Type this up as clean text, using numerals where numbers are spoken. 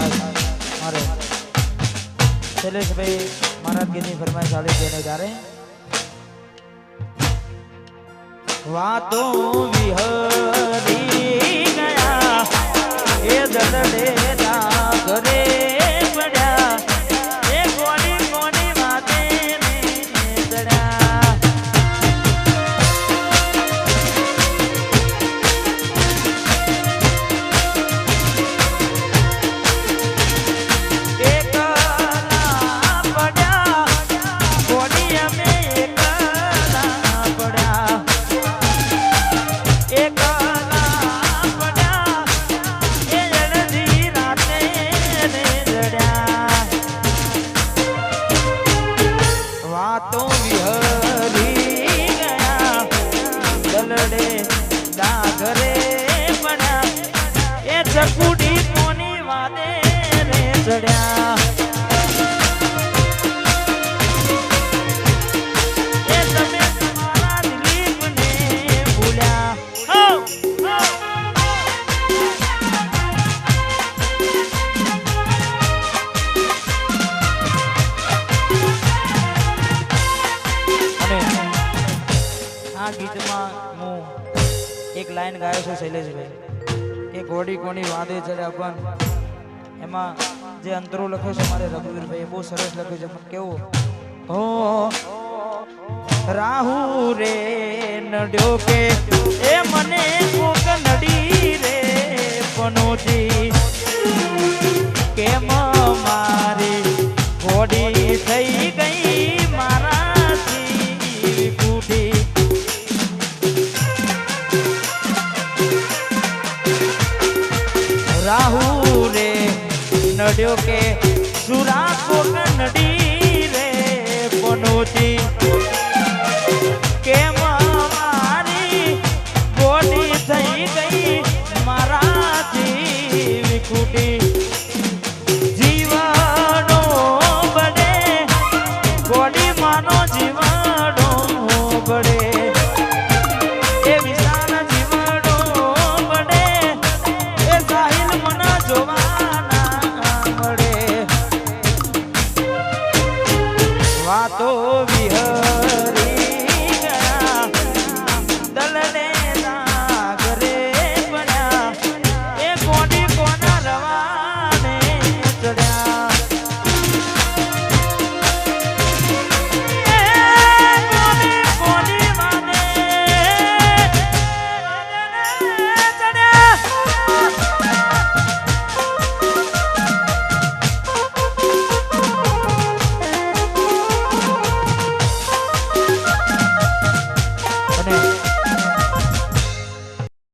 खास मारे शैलेश भाई महाराज की फरमाइश आली देने जा रहे हैं। वातों विहरी गया ये दलड़े ना करे पड़ा ये कोनी कोनी बातें ने दड़ा वातों विहरी गया दलड़े डागरे पड़ा ये चकुड़ी कोनी वादे रे चढ़ा ये समय तुम्हारा दिलीप ने भूला आ गीत में हूँ एक लाइन गायो छे शैलेश भाई एक घोड़ी कोनी वादे चढ़े अपन एमा जे अंतरो लख्यो छे मारे रघुवीर भाई बहुत सरस लख्यो छे मन केवो ओ राहु रे नड्यो के ए मने कोक नडी रे पनोजी केम मारी घोड़ी થઈ ગઈ મારાથી કૂટી राहु रे नड्यो के सुरा को नडी रे पनोती